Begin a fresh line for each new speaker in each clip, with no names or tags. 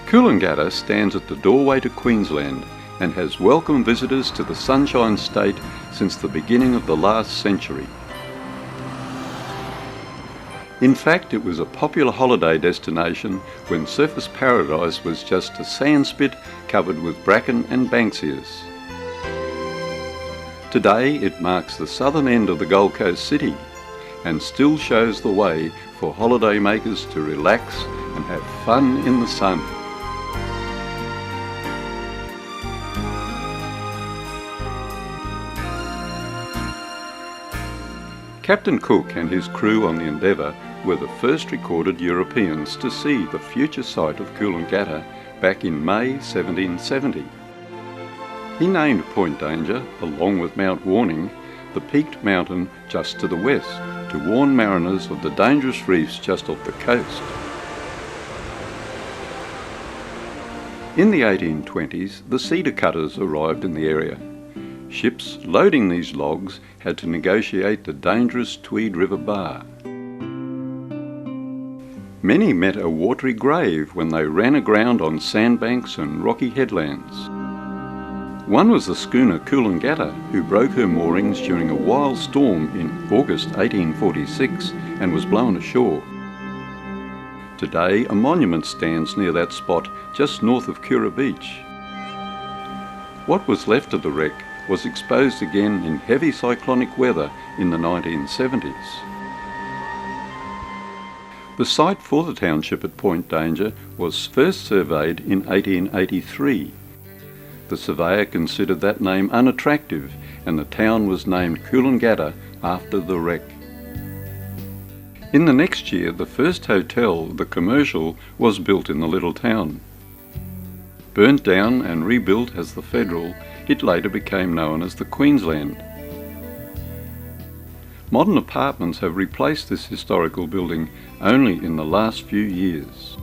Coolangatta stands at the doorway to Queensland and has welcomed visitors to the Sunshine State since the beginning of the last century. In fact, it was a popular holiday destination when Surfers Paradise was just a sandspit covered with bracken and banksias. Today it marks the southern end of the Gold Coast city and still shows the way for holiday makers to relax and have fun in the sun. Captain Cook and his crew on the Endeavour were the first recorded Europeans to see the future site of Coolangatta back in May 1770. He named Point Danger, along with Mount Warning, the peaked mountain just to the west, to warn mariners of the dangerous reefs just off the coast. In the 1820s, the cedar cutters arrived in the area. Ships loading these logs had to negotiate the dangerous Tweed River Bar. Many met a watery grave when they ran aground on sandbanks and rocky headlands. One was the schooner Coolangatta, who broke her moorings during a wild storm in August 1846 and was blown ashore. Today, a monument stands near that spot just north of Cura Beach. What was left of the wreck was exposed again in heavy cyclonic weather in the 1970s. The site for the township at Point Danger was first surveyed in 1883. The surveyor considered that name unattractive and the town was named Coolangatta after the wreck. In the next year, the first hotel, the Commercial, was built in the little town. Burnt down and rebuilt as the Federal, it later became known as the Queensland. Modern apartments have replaced this historical building only in the last few years.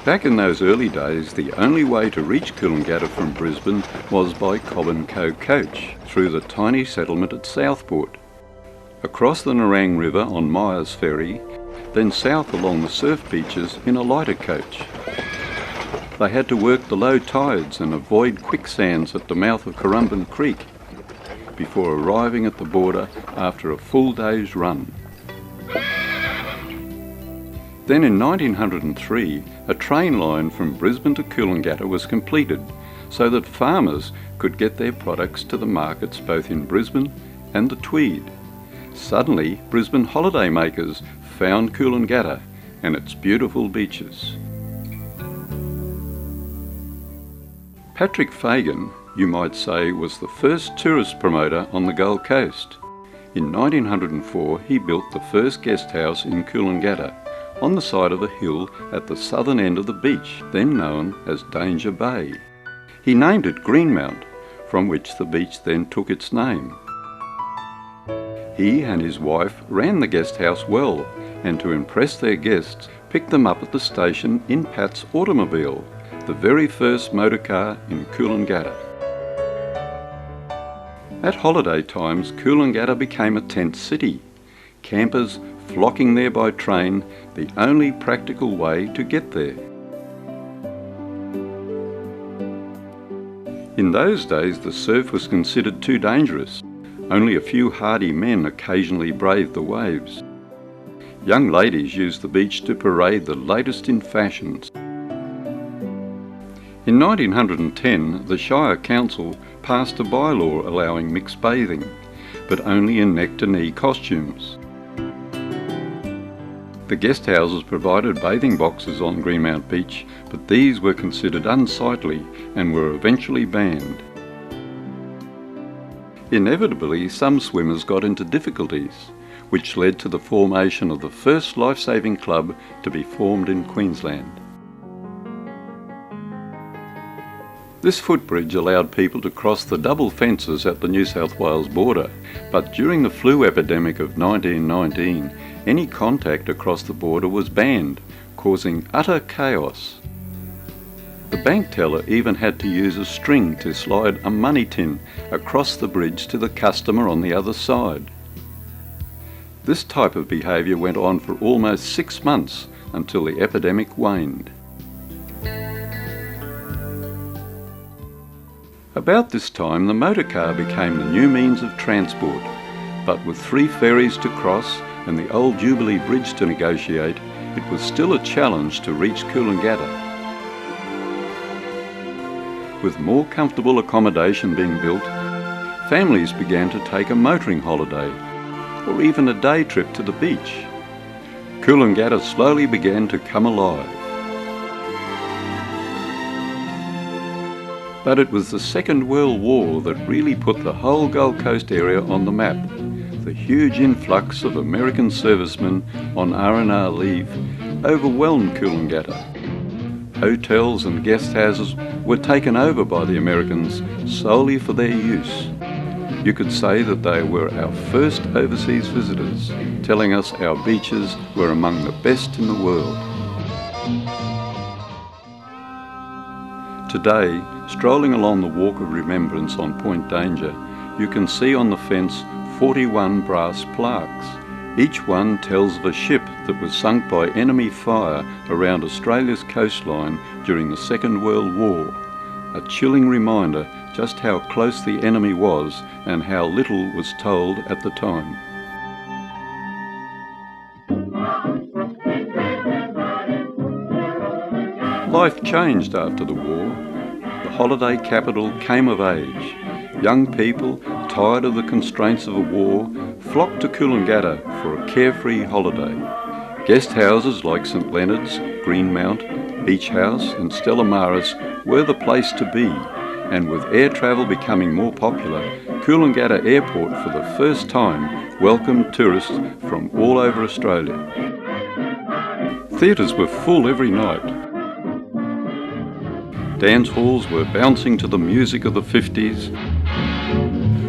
Back in those early days, the only way to reach Coolangatta from Brisbane was by Cobb and Co coach through the tiny settlement at Southport, across the Nerang River on Myers Ferry, then south along the surf beaches in a lighter coach. They had to work the low tides and avoid quicksands at the mouth of Currumbin Creek before arriving at the border after a full day's run. Then in 1903, a train line from Brisbane to Coolangatta was completed so that farmers could get their products to the markets both in Brisbane and the Tweed. Suddenly, Brisbane holidaymakers found Coolangatta and its beautiful beaches. Patrick Fagan, you might say, was the first tourist promoter on the Gold Coast. In 1904, he built the first guest house in Coolangatta, on the side of a hill at the southern end of the beach, then known as Danger Bay. He named it Greenmount, from which the beach then took its name. He and his wife ran the guest house well, and to impress their guests, picked them up at the station in Pat's automobile, the very first motorcar in Coolangatta. At holiday times, Coolangatta became a tent city, campers flocking there by train, the only practical way to get there. In those days, the surf was considered too dangerous. Only a few hardy men occasionally braved the waves. Young ladies used the beach to parade the latest in fashions. In 1910, the Shire Council passed a bylaw allowing mixed bathing, but only in neck-to-knee costumes. The guest houses provided bathing boxes on Greenmount Beach, but these were considered unsightly and were eventually banned. Inevitably, some swimmers got into difficulties, which led to the formation of the first lifesaving club to be formed in Queensland. This footbridge allowed people to cross the double fences at the New South Wales border, but during the flu epidemic of 1919, any contact across the border was banned, causing utter chaos. The bank teller even had to use a string to slide a money tin across the bridge to the customer on the other side. This type of behaviour went on for almost 6 months, until the epidemic waned. About this time, the motorcar became the new means of transport, but with 3 ferries to cross and the old Jubilee Bridge to negotiate, it was still a challenge to reach Coolangatta. With more comfortable accommodation being built, families began to take a motoring holiday, or even a day trip to the beach. Coolangatta slowly began to come alive. But it was the Second World War that really put the whole Gold Coast area on the map. The huge influx of American servicemen on R&R leave overwhelmed Coolangatta. Hotels and guest houses were taken over by the Americans solely for their use. You could say that they were our first overseas visitors, telling us our beaches were among the best in the world. Today, strolling along the Walk of Remembrance on Point Danger, you can see on the fence 41 brass plaques. Each one tells of a ship that was sunk by enemy fire around Australia's coastline during the Second World War. A chilling reminder just how close the enemy was and how little was told at the time. Life changed after the war. The holiday capital came of age. Young people, tired of the constraints of a war, flocked to Coolangatta for a carefree holiday. Guest houses like St Leonard's, Greenmount, Beach House and Stella Maris were the place to be, and with air travel becoming more popular, Coolangatta Airport for the first time welcomed tourists from all over Australia. Theatres were full every night. Dance halls were bouncing to the music of the 50s,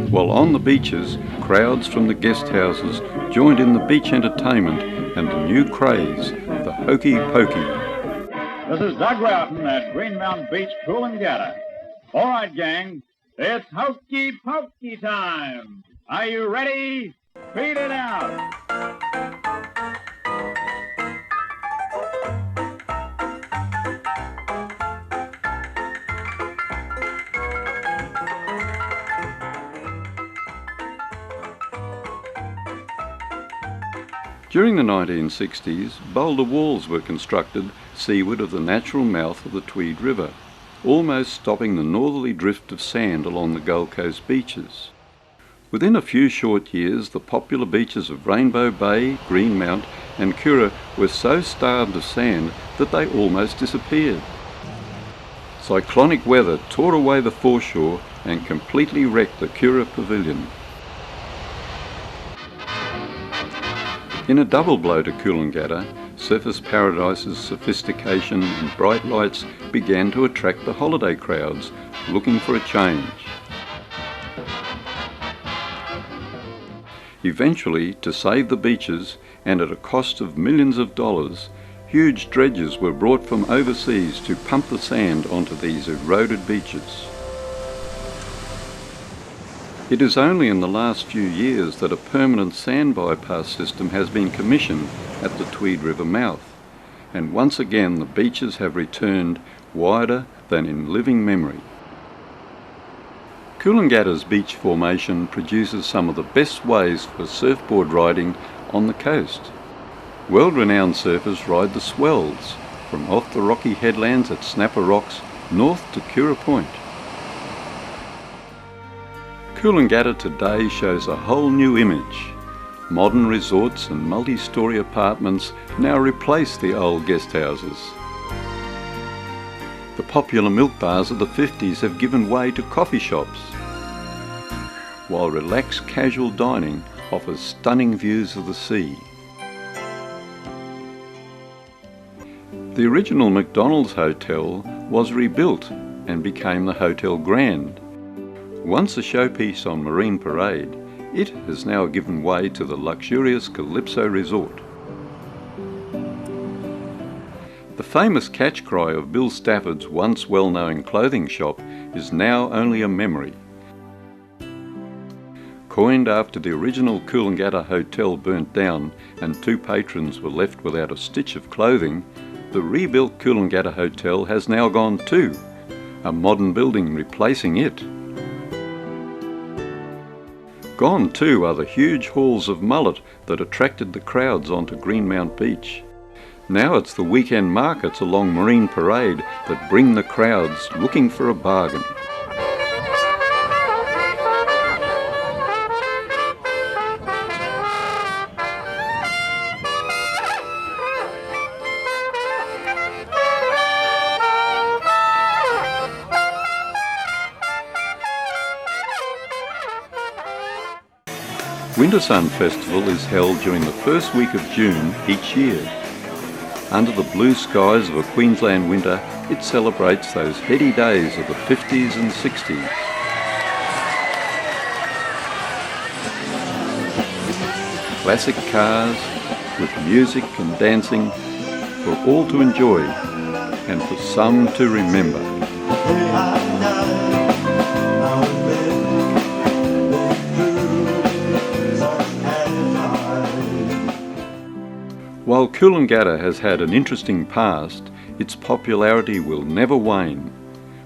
while on the beaches, crowds from the guest houses joined in the beach entertainment and the new craze, the hokey pokey.
This is Doug Roughton at Greenmount Beach, Coolangatta. All right, gang, it's hokey pokey time. Are you ready? Beat it out.
During the 1960s, boulder walls were constructed seaward of the natural mouth of the Tweed River, almost stopping the northerly drift of sand along the Gold Coast beaches. Within a few short years, the popular beaches of Rainbow Bay, Greenmount and Kura were so starved of sand that they almost disappeared. Cyclonic weather tore away the foreshore and completely wrecked the Kura Pavilion. In a double blow to Coolangatta, Surfers Paradise's sophistication and bright lights began to attract the holiday crowds looking for a change. Eventually, to save the beaches, and at a cost of millions of dollars, huge dredges were brought from overseas to pump the sand onto these eroded beaches. It is only in the last few years that a permanent sand bypass system has been commissioned at the Tweed River mouth, and once again the beaches have returned wider than in living memory. Coolangatta's beach formation produces some of the best ways for surfboard riding on the coast. World-renowned surfers ride the swells from off the rocky headlands at Snapper Rocks north to Kura Point. Coolangatta today shows a whole new image. Modern resorts and multi-storey apartments now replace the old guest houses. The popular milk bars of the 50s have given way to coffee shops, while relaxed casual dining offers stunning views of the sea. The original McDonald's Hotel was rebuilt and became the Hotel Grand. Once a showpiece on Marine Parade, it has now given way to the luxurious Calypso Resort. The famous catch cry of Bill Stafford's once well-known clothing shop is now only a memory. Coined after the original Coolangatta Hotel burnt down and 2 patrons were left without a stitch of clothing, the rebuilt Coolangatta Hotel has now gone too, a modern building replacing it. Gone too are the huge halls of mullet that attracted the crowds onto Greenmount Beach. Now it's the weekend markets along Marine Parade that bring the crowds looking for a bargain. Winter Sun Festival is held during the first week of June each year. Under the blue skies of a Queensland winter, it celebrates those heady days of the 50s and 60s. Classic cars with music and dancing for all to enjoy and for some to remember. While Coolangatta has had an interesting past, its popularity will never wane,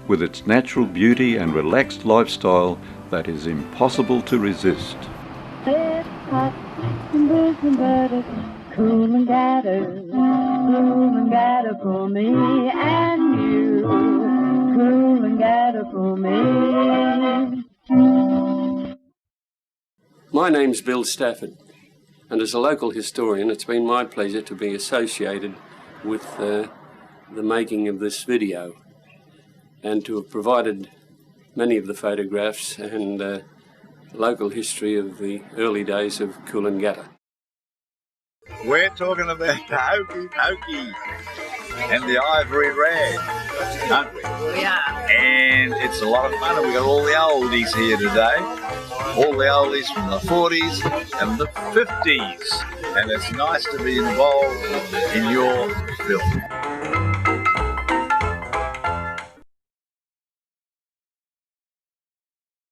with its natural beauty and relaxed lifestyle that is impossible to resist.
Coolangatta for me and you, Coolangatta for me.
My name's Bill Stafford, and as a local historian, it's been my pleasure to be associated with the making of this video and to have provided many of the photographs and local history of the early days of Coolangatta.
We're talking about the hokey pokey and the ivory rag, aren't we?
We are.
And it's a lot of fun, and we've got all the oldies here today. All the oldies from the 40s and the 50s. And it's nice to be involved in your film.